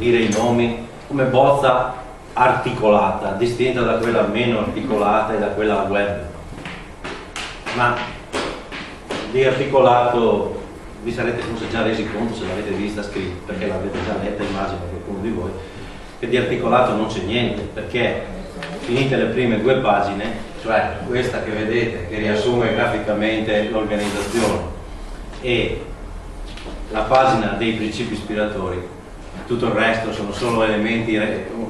dire i nomi, come bozza articolata, distinta da quella meno articolata e da quella web. Ma di articolato vi sarete forse già resi conto, se l'avete vista scritta, perché l'avete già letta, immagino qualcuno di voi, che di articolato non c'è niente, perché finite le prime 2 pagine, cioè questa che vedete che riassume graficamente l'organizzazione e la pagina dei principi ispiratori, tutto il resto sono solo elementi,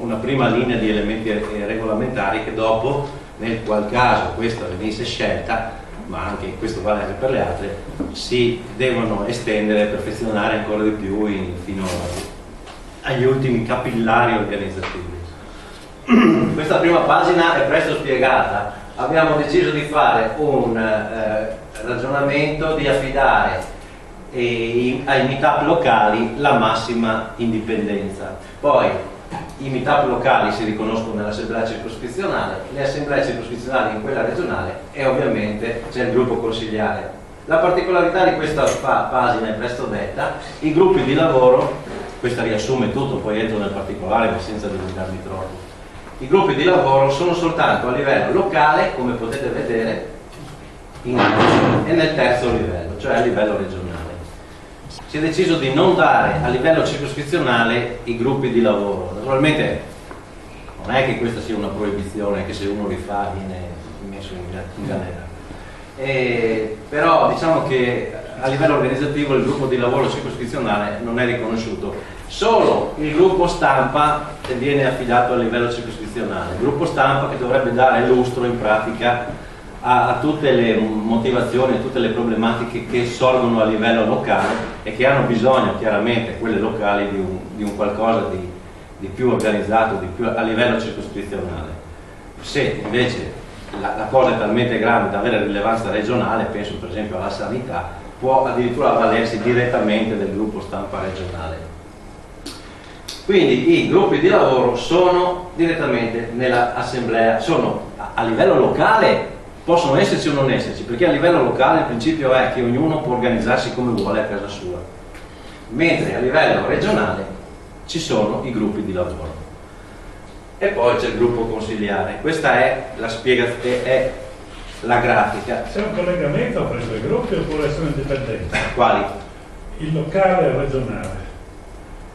una prima linea di elementi regolamentari che dopo, nel qual caso questa venisse scelta, ma anche questo vale anche per le altre, si devono estendere e perfezionare ancora di più fino agli ultimi capillari organizzativi. Questa prima pagina è presto spiegata. Abbiamo deciso di fare un ragionamento di affidare ai meetup locali la massima indipendenza. Poi i meetup locali si riconoscono nell'assemblea circoscrizionale, le assemblee circoscrizionali in quella regionale e ovviamente c'è il gruppo consigliare. La particolarità di questa pagina è presto detta: i gruppi di lavoro, questa riassume tutto, poi entro nel particolare ma senza dilungarmi troppo. I gruppi di lavoro sono soltanto a livello locale, come potete vedere in alto, e nel terzo livello, cioè a livello regionale. Si è deciso di non dare a livello circoscrizionale i gruppi di lavoro. Naturalmente non è che questa sia una proibizione, che se uno li fa viene messo in galera. Però diciamo che a livello organizzativo il gruppo di lavoro circoscrizionale non è riconosciuto. Solo il gruppo stampa viene affidato a livello circoscrizionale. Il gruppo stampa che dovrebbe dare lustro in pratica a tutte le motivazioni, a tutte le problematiche che sorgono a livello locale e che hanno bisogno chiaramente, quelle locali, di un qualcosa di più organizzato, di più a livello circoscrizionale. Se invece la cosa è talmente grande da avere rilevanza regionale, penso per esempio alla sanità, può addirittura avvalersi direttamente del gruppo stampa regionale. Quindi i gruppi di lavoro sono direttamente nell'assemblea, sono a livello locale, possono esserci o non esserci, perché a livello locale il principio è che ognuno può organizzarsi come vuole a casa sua, mentre a livello regionale ci sono i gruppi di lavoro. E poi c'è il gruppo consigliare. Questa è la spiegazione, è la grafica. C'è un collegamento fra i due gruppi oppure sono indipendenti? Quali? Il locale e il regionale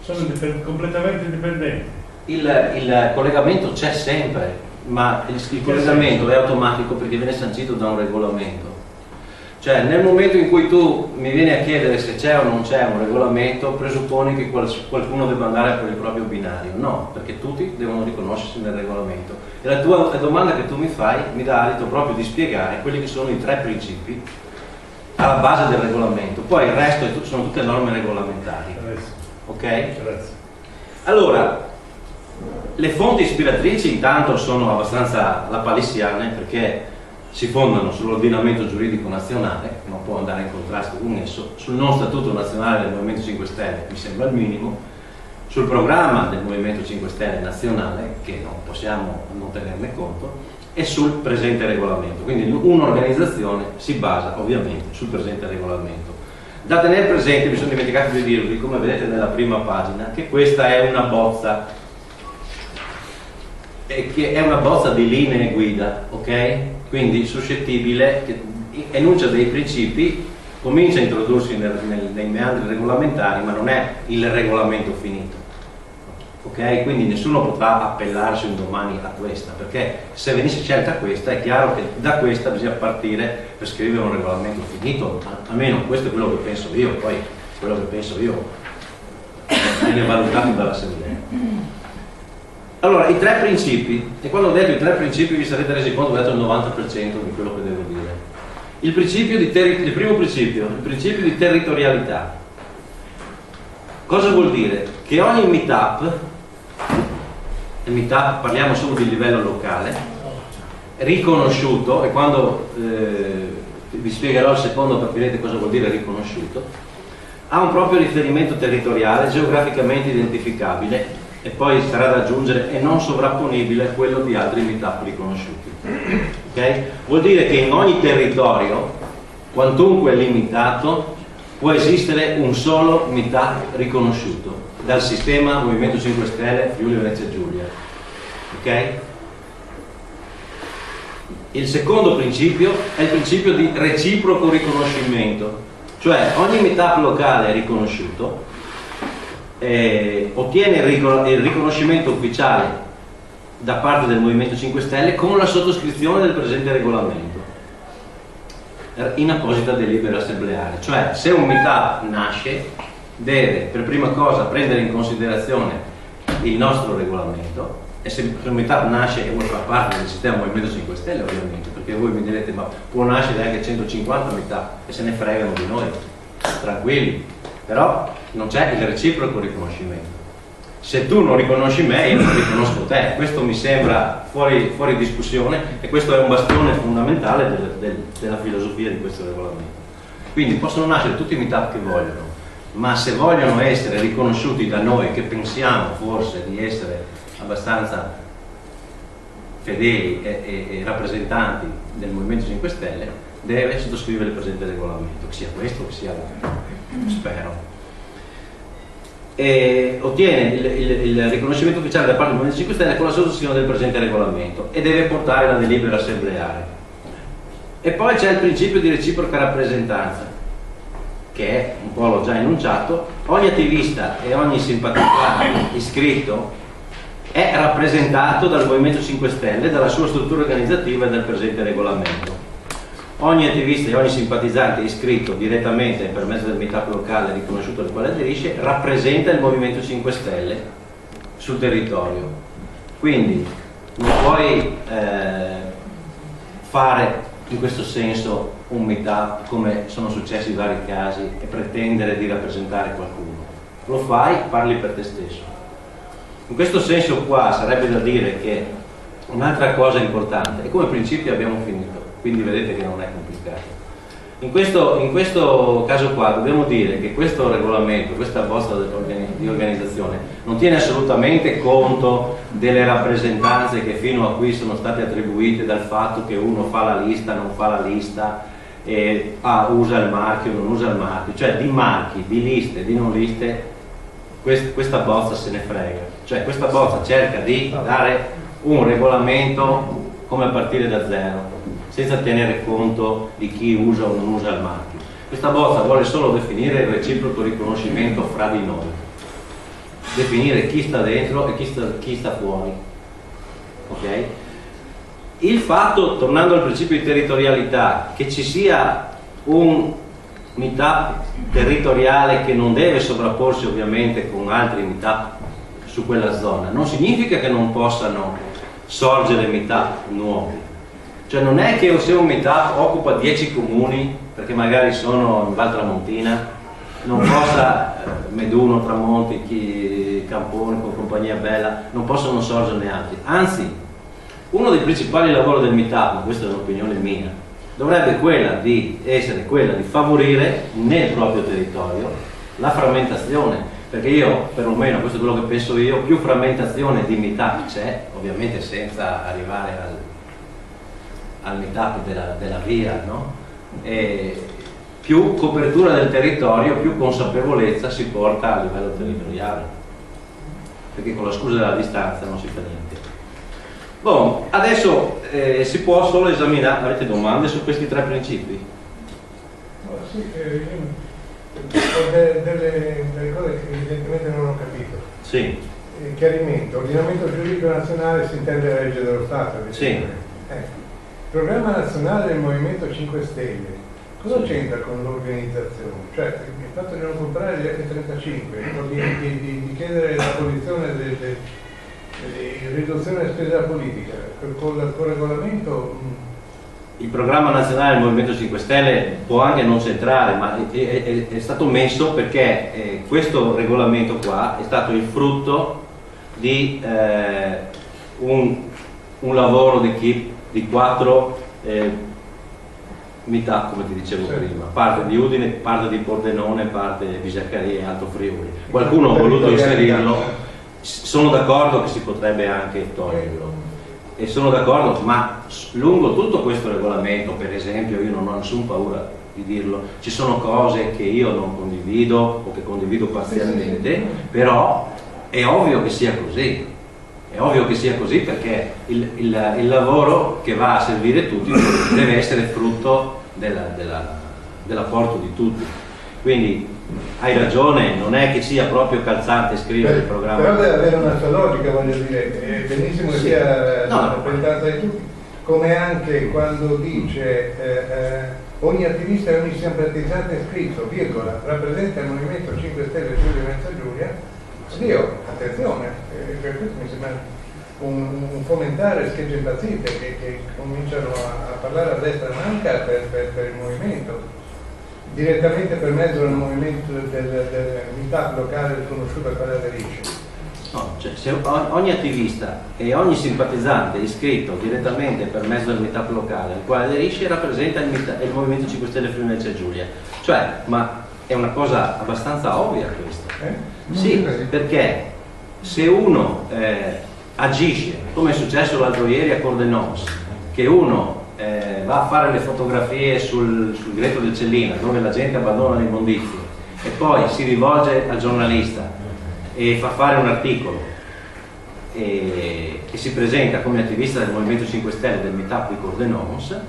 sono completamente indipendenti. Il collegamento c'è sempre, ma il collegamento è automatico perché viene sancito da un regolamento. Cioè nel momento in cui tu mi vieni a chiedere se c'è o non c'è un regolamento, presupponi che qualcuno debba andare per il proprio binario. No, perché tutti devono riconoscersi nel regolamento. E la domanda che tu mi fai mi dà adito proprio di spiegare quelli che sono i 3 principi alla base del regolamento. Poi il resto sono tutte norme regolamentari. Ok? Grazie. Allora, le fonti ispiratrici intanto sono abbastanza lapalissiane, perché si fondano sull'ordinamento giuridico nazionale, che non può andare in contrasto con esso, sul non statuto nazionale del Movimento 5 Stelle, mi sembra il minimo, sul programma del Movimento 5 Stelle nazionale, che non possiamo non tenerne conto, e sul presente regolamento. Quindi un'organizzazione si basa ovviamente sul presente regolamento. Da tenere presente, mi sono dimenticato di dirvi, come vedete nella prima pagina, che questa è una bozza, e che è una bozza di linee guida, ok? Quindi suscettibile, che enuncia dei principi, comincia a introdursi nei meandri regolamentari, ma non è il regolamento finito, ok? Quindi nessuno potrà appellarsi un domani a questa, perché se venisse scelta questa è chiaro che da questa bisogna partire per scrivere un regolamento finito, almeno questo è quello che penso io, poi quello che penso io viene valutato dall'assemblea. Allora, i 3 principi, e quando ho detto i 3 principi vi sarete resi conto che ho detto il 90% di quello che devo dire. Il primo principio, il principio di territorialità. Cosa vuol dire? Che ogni meetup, parliamo solo di livello locale, riconosciuto, e quando vi spiegherò il secondo capirete cosa vuol dire riconosciuto, ha un proprio riferimento territoriale, geograficamente identificabile, e poi sarà da aggiungere e non sovrapponibile a quello di altri meetup riconosciuti. Okay? Vuol dire che in ogni territorio, quantunque limitato, può esistere un solo MITAP riconosciuto dal sistema Movimento 5 Stelle Friuli Venezia Giulia. Ok? Il secondo principio è il principio di reciproco riconoscimento, cioè ogni MITAP locale riconosciuto ottiene il riconoscimento ufficiale da parte del Movimento 5 Stelle con la sottoscrizione del presente regolamento in apposita delibera assembleare. Cioè, se un MITAP nasce, deve per prima cosa prendere in considerazione il nostro regolamento, e se un MITAP nasce e vuole far parte del sistema Movimento 5 Stelle, ovviamente, perché voi mi direte ma può nascere anche 150 MITAP e se ne fregano di noi, tranquilli, però non c'è il reciproco riconoscimento. Se tu non riconosci me, io non riconosco te. Questo mi sembra fuori discussione, e questo è un bastione fondamentale della filosofia di questo regolamento. Quindi possono nascere tutti i MITAP che vogliono, ma se vogliono essere riconosciuti da noi, che pensiamo forse di essere abbastanza fedeli e rappresentanti del Movimento 5 Stelle, deve sottoscrivere il presente regolamento, che sia questo o che sia l'altro, spero. E ottiene il riconoscimento ufficiale da parte del Movimento 5 Stelle con la sottoscrizione del presente regolamento e deve portare la delibera assembleare. E poi c'è il principio di reciproca rappresentanza, che è, un po' l'ho già enunciato, ogni attivista e ogni simpatizzante iscritto è rappresentato dal Movimento 5 Stelle, dalla sua struttura organizzativa e dal presente regolamento. Ogni attivista e ogni simpatizzante iscritto direttamente per mezzo del MITAP locale riconosciuto al quale aderisce rappresenta il Movimento 5 Stelle sul territorio. Quindi non puoi fare in questo senso un MITAP come sono successi vari casi e pretendere di rappresentare qualcuno. Lo fai, parli per te stesso. In questo senso qua sarebbe da dire che un'altra cosa importante, e come principio abbiamo finito, quindi vedete che non è complicato. In questo caso qua dobbiamo dire che questo regolamento, questa bozza di organizzazione non tiene assolutamente conto delle rappresentanze che fino a qui sono state attribuite dal fatto che uno fa la lista, non fa la lista, usa il marchio, non usa il marchio, cioè di marchi, di liste, di non liste, questa bozza se ne frega. Cioè questa bozza cerca di dare un regolamento come a partire da zero, senza tenere conto di chi usa o non usa il marchio. Questa bozza vuole solo definire il reciproco riconoscimento fra di noi, definire chi sta dentro e chi sta fuori. Okay? Il fatto, tornando al principio di territorialità, che ci sia un MITAP territoriale che non deve sovrapporsi ovviamente con altri MITAP su quella zona, non significa che non possano sorgere MITAP nuovi. Cioè non è che se un MITAP occupa 10 comuni, perché magari sono in Val Tramontina, non possa Meduno, Tramonti, Campone con compagnia bella, non possono sorgerne altri. Anzi, uno dei principali lavori del MITAP, ma questa è un'opinione mia, dovrebbe essere quella di favorire nel proprio territorio la frammentazione, perché io, perlomeno questo è quello che penso io, più frammentazione di MITAP c'è, ovviamente senza arrivare al MITAP della via, no? E più copertura del territorio, più consapevolezza si porta a livello territoriale, perché con la scusa della distanza non si fa niente. Bon, adesso si può solo esaminare. Avete domande su questi tre principi? Sì, ho delle cose che evidentemente non ho capito. Sì. Chiarimento: ordinamento giuridico nazionale si intende la legge dello Stato? Sì. Il programma nazionale del Movimento 5 Stelle cosa c'entra con l'organizzazione? Cioè il fatto di non comprare gli F-35 di chiedere l'abolizione di riduzione della spesa politica con il regolamento. Il programma nazionale del Movimento 5 Stelle può anche non c'entrare, ma è stato messo perché questo regolamento qua è stato il frutto di un lavoro d'equipe di 4 MITAP, come ti dicevo prima, parte di Udine, parte di Pordenone, parte di Zaccaria e Alto Friuli. Qualcuno ha voluto inserirlo, sono d'accordo che si potrebbe anche toglierlo, e sono d'accordo, ma lungo tutto questo regolamento, per esempio, io non ho nessuna paura di dirlo. Ci sono cose che io non condivido o che condivido parzialmente, però è ovvio che sia così. È ovvio che sia così perché il lavoro che va a servire tutti deve essere frutto dell'apporto di tutti. Quindi hai ragione, non è che sia proprio calzante scrivere il programma. Però deve avere una sua logica, voglio dire, è benissimo che sia rappresentata di tutti, come anche quando dice ogni attivista e ogni simpatizzante iscritto, virgola, rappresenta il Movimento 5 Stelle Giulia Venezia Giulia. Oddio, attenzione, questo mi sembra un fomentare schegge impazzite che cominciano a parlare a destra manca per il movimento, direttamente per mezzo del movimento del meetup locale sconosciuto al quale aderisce. No, cioè, se ogni attivista e ogni simpatizzante iscritto direttamente per mezzo del meetup locale al quale aderisce rappresenta il Movimento 5 Stelle Friuli Venezia Giulia. Cioè, ma è una cosa abbastanza ovvia questa. Sì, perché se uno agisce, come è successo l'altro ieri a Cordenons, che uno va a fare le fotografie sul Greto del Cellina, dove la gente abbandona l'immondizia, e poi si rivolge al giornalista e fa fare un articolo e si presenta come attivista del Movimento 5 Stelle del meetup di Cordenons,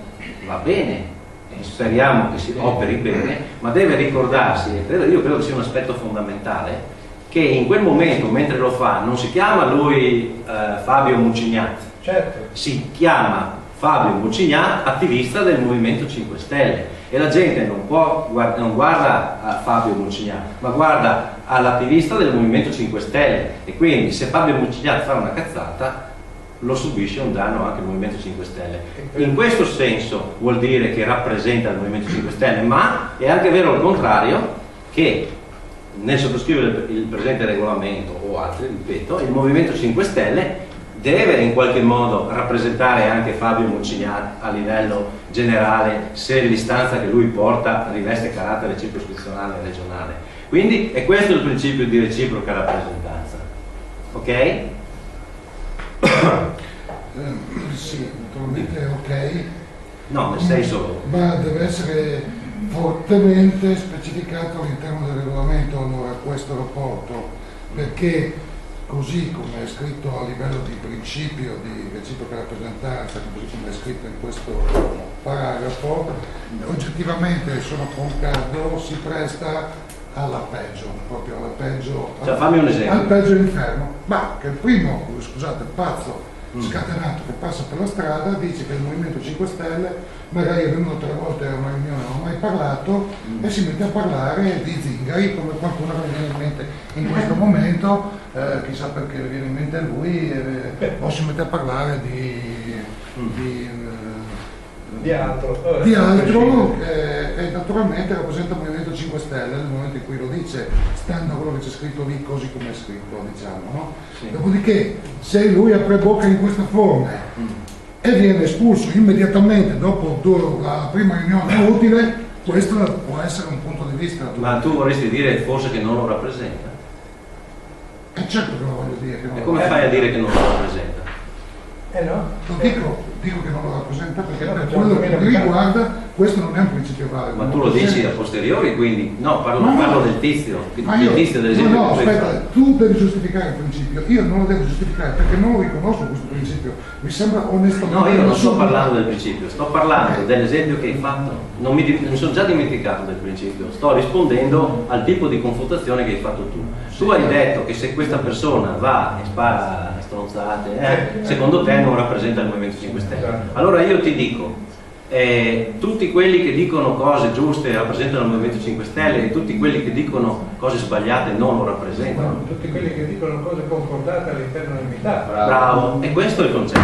va bene, speriamo che si operi bene, ma deve ricordarsi, io credo che sia un aspetto fondamentale, che in quel momento, mentre lo fa, non si chiama lui Fabio Mucignat, certo, si chiama Fabio Mucignat, attivista del Movimento 5 Stelle, e la gente non guarda a Fabio Mucignat, ma guarda all'attivista del Movimento 5 Stelle, e quindi se Fabio Mucignat fa una cazzata lo subisce un danno anche il Movimento 5 Stelle. In questo senso vuol dire che rappresenta il Movimento 5 Stelle, ma è anche vero il contrario, che nel sottoscrivere il presente regolamento o altri, ripeto, il Movimento 5 Stelle deve in qualche modo rappresentare anche Fabio Mucignat a livello generale, se l'istanza che lui porta riveste carattere circoscrizionale e regionale. Quindi è questo il principio di reciproca rappresentanza. Ok? Sì, naturalmente ok. No, nel senso... Ma deve essere fortemente specificato all'interno del regolamento allora questo rapporto, perché così come è scritto a livello di principio di reciproca rappresentanza, così come è scritto in questo paragrafo, oggettivamente sono concordo, si presta alla peggio, proprio alla peggio, cioè, fammi un esempio. al peggio inferno, ma che il primo, scusate, pazzo scatenato che passa per la strada dice che il Movimento 5 Stelle magari è venuto 3 volte a una riunione, non ha mai parlato, e si mette a parlare di zingari, come qualcuno che mi viene in mente in questo momento, chissà perché viene in mente a lui, o si mette a parlare di altro e naturalmente rappresenta il Movimento 5 Stelle nel momento in cui lo dice, stando a quello che c'è scritto lì così come è scritto, diciamo, no? Sì. Dopodiché se lui apre bocca in questa forma e viene espulso immediatamente dopo la prima riunione utile, questo può essere un punto di vista. Ma tu vorresti dire forse che non lo rappresenta? Certo che lo voglio dire. E come fai a dire che non lo rappresenta? No? Dico che non lo rappresenta perché per quello che mi riguarda questo non è un principio valido. Ma tu lo dici a posteriori, quindi no, parlo del tizio, dell'esempio. No, aspetta, tu devi giustificare il principio, io non lo devo giustificare perché non lo riconosco questo principio, mi sembra onestamente. No, io non sto parlando del principio, sto parlando dell'esempio che hai fatto, mi sono già dimenticato del principio, sto rispondendo al tipo di confutazione che hai fatto tu. Tu hai detto che se questa persona va e spara stronzate, secondo te non rappresenta il Movimento 5 Stelle. Allora io ti dico, tutti quelli che dicono cose giuste rappresentano il Movimento 5 Stelle e tutti quelli che dicono cose sbagliate non lo rappresentano. Tutti quelli che dicono cose concordate all'interno del meetup. Bravo, e questo è il concetto.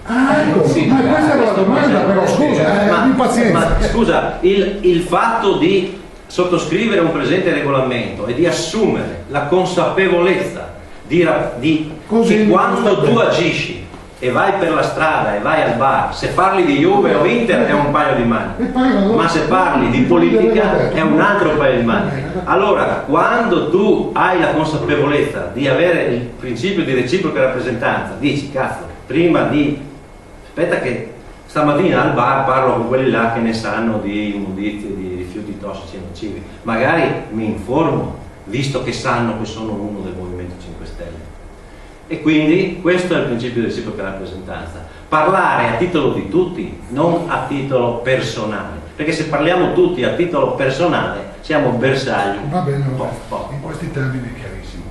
Ecco, sì, ma questa è la domanda, però scusa, impazienza. Ma scusa, il fatto di sottoscrivere un presente regolamento e di assumere la consapevolezza che quando tu agisci e vai per la strada e vai al bar, se parli di Juve o Inter è un paio di mani, ma se parli di politica è un altro paio di mani. Allora, quando tu hai la consapevolezza di avere il principio di reciproca rappresentanza, dici, cazzo, aspetta che stamattina al bar parlo con quelli là che ne sanno di immondizie, di rifiuti rifiuti tossici e nocivi. Magari mi informo, visto che sanno che sono uno del Movimento 5 Stelle. E quindi questo è il principio di reciproca rappresentanza. Parlare a titolo di tutti, non a titolo personale. Perché se parliamo tutti a titolo personale siamo bersagli. Va bene, in questi termini è chiarissimo.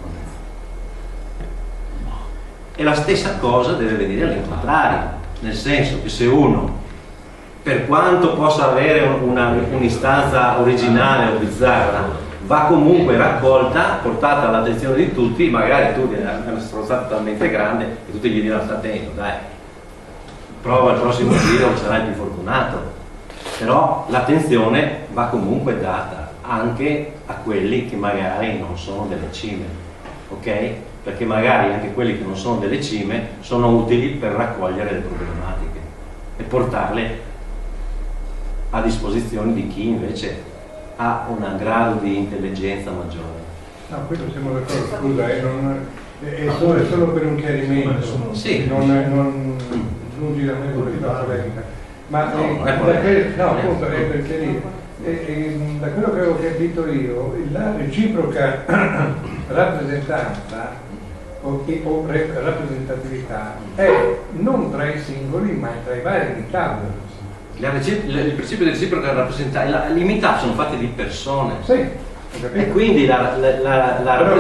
E la stessa cosa deve venire all'incontrario, nel senso che se uno, per quanto possa avere un'istanza originale o bizzarra, va comunque raccolta, portata all'attenzione di tutti, magari tu hai una strozzata talmente grande che tutti gli diranno: sta attento, dai, prova il prossimo giro, sarai più fortunato. Però l'attenzione va comunque data anche a quelli che magari non sono delle cime, ok? Perché magari anche quelli che non sono delle cime sono utili per raccogliere le problematiche e portarle a disposizione di chi invece ha un grado di intelligenza maggiore. No, quello siamo d'accordo, scusa, è solo per un chiarimento, sì. non lungi da me questa polemica, ma appunto è per chiarire. Da quello che avevo capito io, la reciproca rappresentanza o rappresentatività è non tra i singoli ma tra i vari meetup. Il principio di reciproca rappresentanza, i meetup sono fatti di persone. Sì, e quindi però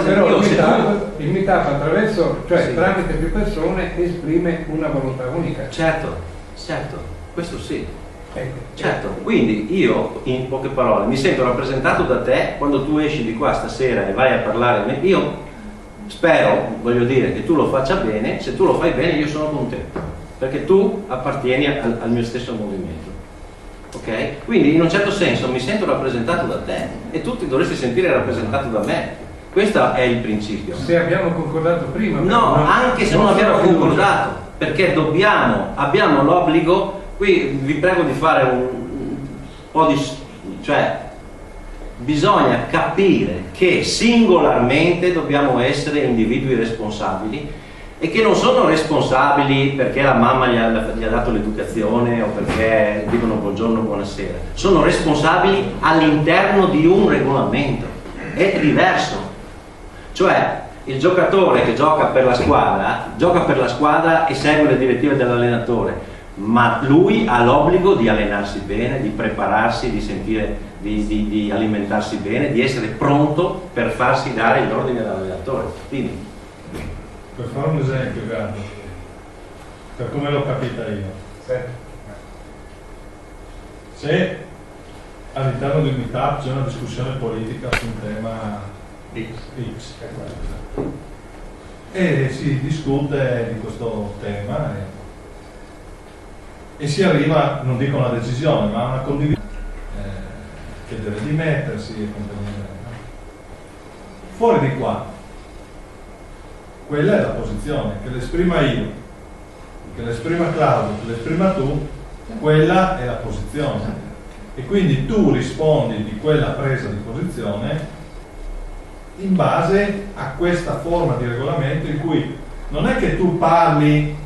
il meetup attraverso, cioè sì, tramite più persone esprime una volontà unica. Certo, questo sì. Certo, quindi io in poche parole mi sento rappresentato da te quando tu esci di qua stasera e vai a parlare. Io spero, voglio dire, che tu lo faccia bene. Se tu lo fai bene io sono contento, perché tu appartieni al mio stesso movimento, ok? Quindi in un certo senso mi sento rappresentato da te e tu ti dovresti sentire rappresentato da me. Questo è il principio. Se abbiamo concordato prima. No, anche se non abbiamo concordato, perché abbiamo l'obbligo. Qui vi prego di fare un po' di... cioè bisogna capire che singolarmente dobbiamo essere individui responsabili e che non sono responsabili perché la mamma gli ha dato l'educazione o perché dicono buongiorno, buonasera. Sono responsabili all'interno di un regolamento. È diverso. Cioè il giocatore che gioca per la squadra e segue le direttive dell'allenatore, ma lui ha l'obbligo di allenarsi bene, di prepararsi, di sentire, di alimentarsi bene, di essere pronto per farsi dare gli ordini dall'allenatore. Quindi, per fare un esempio, guarda, per come l'ho capita io, se all'interno di un meetup c'è una discussione politica su un tema X e si discute di questo tema e si arriva, non dico a una decisione, ma a una condivisione, che deve dimettersi e contenere. Fuori di qua, quella è la posizione, che l'esprima io, che l'esprima Claudio, che l'esprima tu, quella è la posizione. E quindi tu rispondi di quella presa di posizione in base a questa forma di regolamento in cui non è che tu parli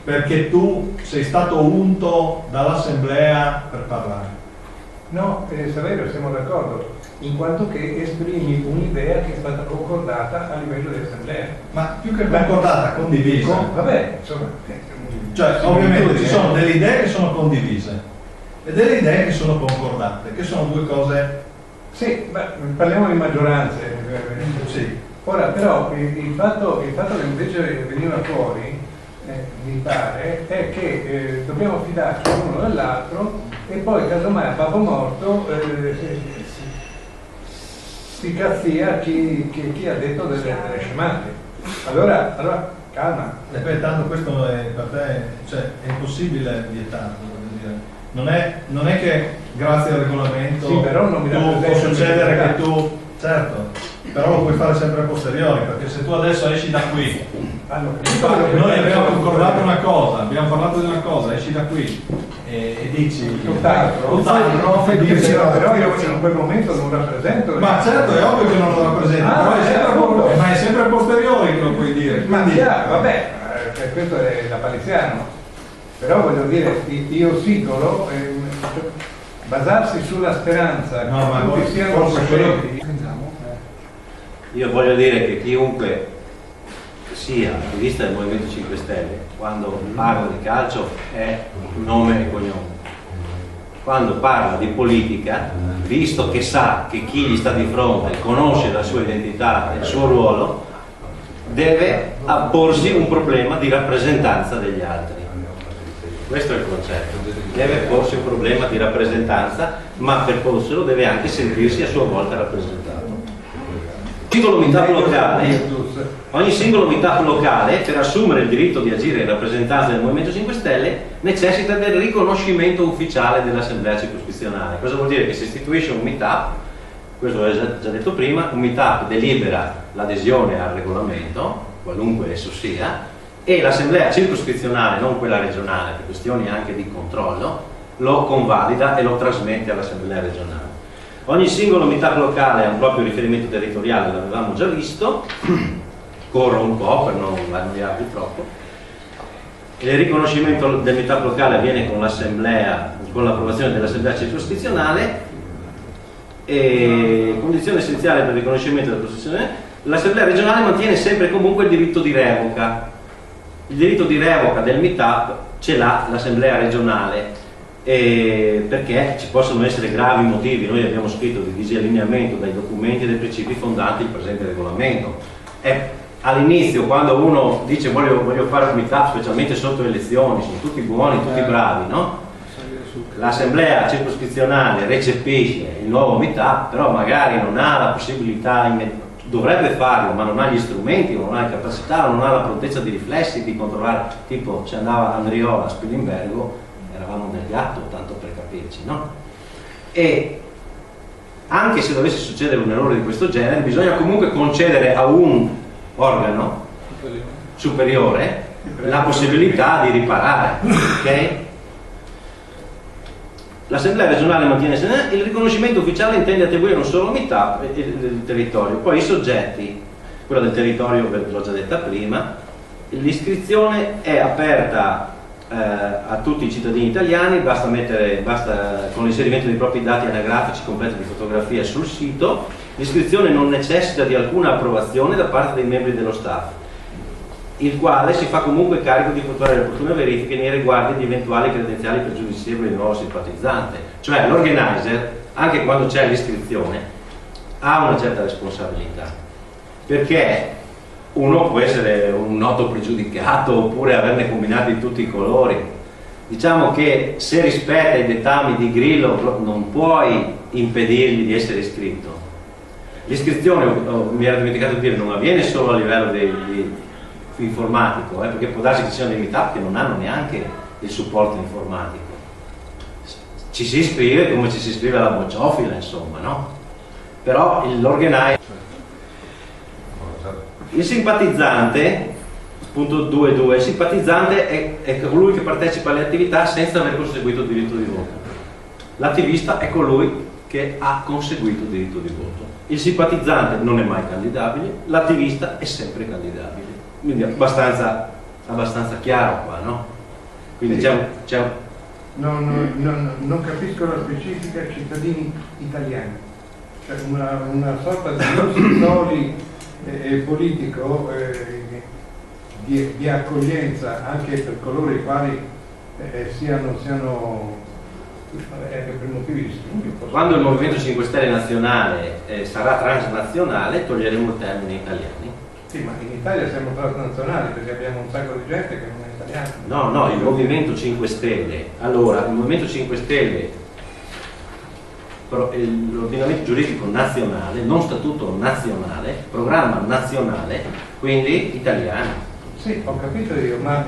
perché tu sei stato unto dall'assemblea per parlare. No, Saverio, siamo d'accordo, in quanto che esprimi un'idea che è stata concordata a livello di assemblea. Ma più che concordata, condivisa. Vabbè, insomma. Cioè, ovviamente ci sono delle idee che sono condivise e delle idee che sono concordate, che sono due cose. Sì, ma parliamo di maggioranze. Sì. Ora, però, il fatto che invece veniva fuori, mi pare, è che dobbiamo fidarci l'uno dall'altro e poi casomai a papo morto si cazzia chi ha detto delle scemate. Allora calma. Beh, tanto questo è, per te, cioè, è impossibile vietarlo, voglio dire. Non è che grazie al regolamento sì, però non mi può succedere che tu, certo, però lo puoi fare sempre a posteriori, perché se tu adesso esci da qui, noi abbiamo concordato una cosa, abbiamo parlato di una cosa, esci da qui e dici tutt'altro, però io in quel momento non rappresento. Ma certo, è ovvio che non lo rappresenti, ma è sempre a posteriori che lo puoi dire. Ma vabbè, questo è da paliziano, però voglio dire, io singolo basarsi sulla speranza No, ma che tutti siano forse coscienti. Io voglio dire che chiunque sia attivista del Movimento 5 Stelle, quando parla di calcio è nome e cognome. Quando parla di politica, visto che sa che chi gli sta di fronte conosce la sua identità e il suo ruolo, deve porsi un problema di rappresentanza degli altri. Questo è il concetto. Deve porsi un problema di rappresentanza, ma per porselo deve anche sentirsi a sua volta rappresentato. Ogni singolo meetup locale, per assumere il diritto di agire in rappresentanza del Movimento 5 Stelle, necessita del riconoscimento ufficiale dell'assemblea circoscrizionale. Cosa vuol dire? Che si istituisce un meetup, questo l'ho già detto prima, un meetup delibera l'adesione al regolamento, qualunque esso sia, e l'assemblea circoscrizionale, non quella regionale, per questioni anche di controllo, lo convalida e lo trasmette all'assemblea regionale. Ogni singolo meetup locale ha un proprio riferimento territoriale, l'avevamo già visto, corro un po' per non annoiarvi troppo. Il riconoscimento del meetup locale avviene con l'assemblea, con l'approvazione dell'assemblea circoscrizionale, e condizione essenziale per il riconoscimento della posizione, l'assemblea regionale mantiene sempre e comunque il diritto di revoca. Il diritto di revoca del meetup ce l'ha l'assemblea regionale, perché ci possono essere gravi motivi. Noi abbiamo scritto di disallineamento dai documenti e dai principi fondanti il presente regolamento. All'inizio, quando uno dice voglio fare un meetup, specialmente sotto le elezioni, sono tutti buoni, tutti bravi, no? L'assemblea circoscrizionale recepisce il nuovo meetup, però magari non ha la possibilità, dovrebbe farlo, ma non ha gli strumenti, non ha la capacità, non ha la prontezza di riflessi di controllare. Tipo, ci andava Andriola a Spilimbergo, eravamo del gatto, tanto per capirci, no? E anche se dovesse succedere un errore di questo genere, bisogna comunque concedere a un organo superiore la possibilità di riparare, ok? L'assemblea regionale mantiene il riconoscimento ufficiale, intende attribuire un solo meetup del territorio. Poi i soggetti, quella del territorio ve l'ho già detta prima, l'iscrizione è aperta a tutti i cittadini italiani, basta con l'inserimento dei propri dati anagrafici completi di fotografia sul sito. L'iscrizione non necessita di alcuna approvazione da parte dei membri dello staff, il quale si fa comunque carico di effettuare le opportune verifiche nei riguardi di eventuali credenziali pregiudizievoli del nuovo simpatizzante. Cioè l'organizer, anche quando c'è l'iscrizione, ha una certa responsabilità, perché uno può essere un noto pregiudicato oppure averne combinati di tutti i colori. Diciamo che se rispetta i dettami di Grillo non puoi impedirgli di essere iscritto. L'iscrizione, mi era dimenticato di dire, non avviene solo a livello informatico, perché può darsi che ci siano dei meetup che non hanno neanche il supporto informatico. Ci si iscrive come ci si iscrive alla bocciofila, insomma, no? Però l'organizer, il simpatizzante, punto 2.2, il simpatizzante è colui che partecipa alle attività senza aver conseguito il diritto di voto. L'attivista è colui che ha conseguito il diritto di voto. Il simpatizzante non è mai candidabile, l'attivista è sempre candidabile. Quindi è abbastanza chiaro qua, no? Quindi sì. c'è un... Non capisco la specifica cittadini italiani, cioè una sorta di consultori politico di accoglienza anche per coloro i quali siano per motivi di studio. Quando il Movimento 5 Stelle nazionale sarà transnazionale, toglieremo il termine italiani. Sì, ma in Italia siamo transnazionali perché abbiamo un sacco di gente che non è italiana. No, il Movimento 5 Stelle. Allora, il Movimento 5 Stelle, l'ordinamento giuridico nazionale, non statuto nazionale, programma nazionale, quindi italiani. Sì, ho capito io, ma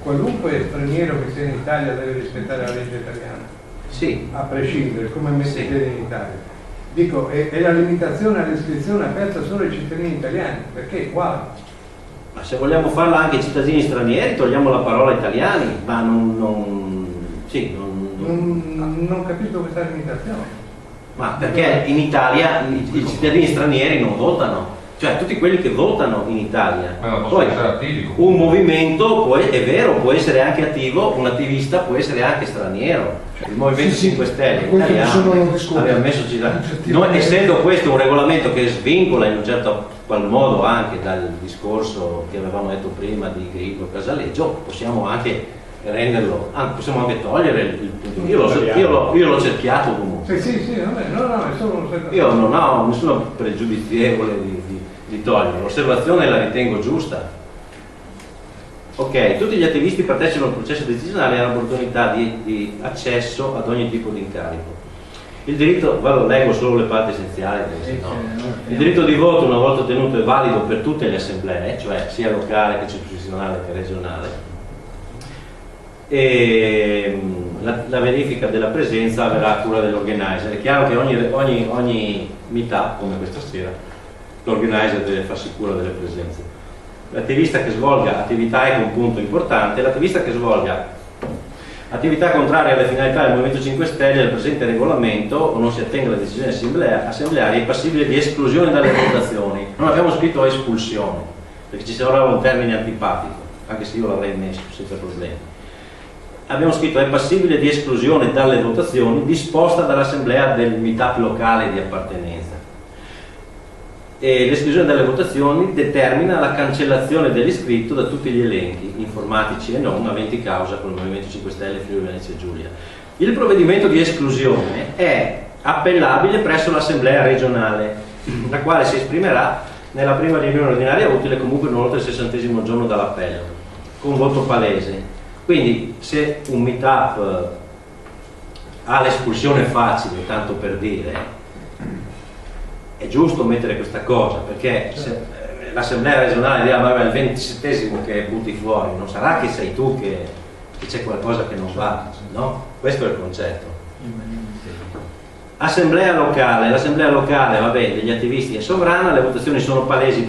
qualunque straniero che sia in Italia deve rispettare la legge italiana. Sì. A prescindere, come mette Sì. piede in Italia. Dico, è la limitazione all'iscrizione aperta solo ai cittadini italiani, perché qua? Ma se vogliamo farla anche ai cittadini stranieri, togliamo la parola italiani, ma non capisco questa limitazione. Ma perché in Italia i cittadini stranieri non votano, cioè tutti quelli che votano in Italia. Ma non possono Poi essere attivi. un movimento è vero, può essere anche attivo, un attivista può essere anche straniero. Il Movimento Sì, sì, 5 Stelle questo italiano bisogna discutere. aveva messo Oggettivamente. essendo questo un regolamento che svincola in un certo qual modo anche dal discorso che avevamo detto prima di Grillo Casaleggio, possiamo anche renderlo, possiamo anche togliere il punto. Io l'ho cerchiato comunque. Sì, no, è solo Io non ho nessuno pregiudizievole di toglierlo, l'osservazione la ritengo giusta. Ok, tutti gli attivisti partecipano al processo decisionale e hanno l'opportunità di accesso ad ogni tipo di incarico. Il diritto, leggo solo le parti essenziali, perché sennò. Il diritto di voto, una volta ottenuto, è valido per tutte le assemblee, cioè sia locale che circoscrizionale che regionale. E la verifica della presenza avverrà a cura dell'organizer. È chiaro che ogni meetup, come questa sera, l'organizer deve farsi cura delle presenze. L'attivista che svolga attività, ecco un punto importante, l'attivista che svolga attività contrarie alle finalità del Movimento 5 Stelle del presente regolamento o non si attenga alle decisioni assembleari è passibile di esclusione dalle votazioni. Non abbiamo scritto espulsione, perché ci sembrava un termine antipatico, anche se io l'avrei messo senza problemi. Abbiamo scritto è passibile di esclusione dalle votazioni disposta dall'assemblea del meetup locale di appartenenza. E l'esclusione dalle votazioni determina la cancellazione dell'iscritto da tutti gli elenchi, informatici e non, aventi causa con il Movimento 5 Stelle, Friuli Venezia Giulia. Il provvedimento di esclusione è appellabile presso l'Assemblea regionale, la quale si esprimerà nella prima riunione ordinaria utile comunque non oltre il 60° giorno dall'appello, con voto palese. Quindi se un meetup ha l'espulsione facile, tanto per dire, è giusto mettere questa cosa, perché se l'assemblea regionale dirà ma è il 27° che butti fuori, non sarà che sei tu che c'è qualcosa che non va, no? Questo è il concetto. Assemblea locale, l'assemblea locale, va bene, degli attivisti è sovrana, le votazioni sono palesi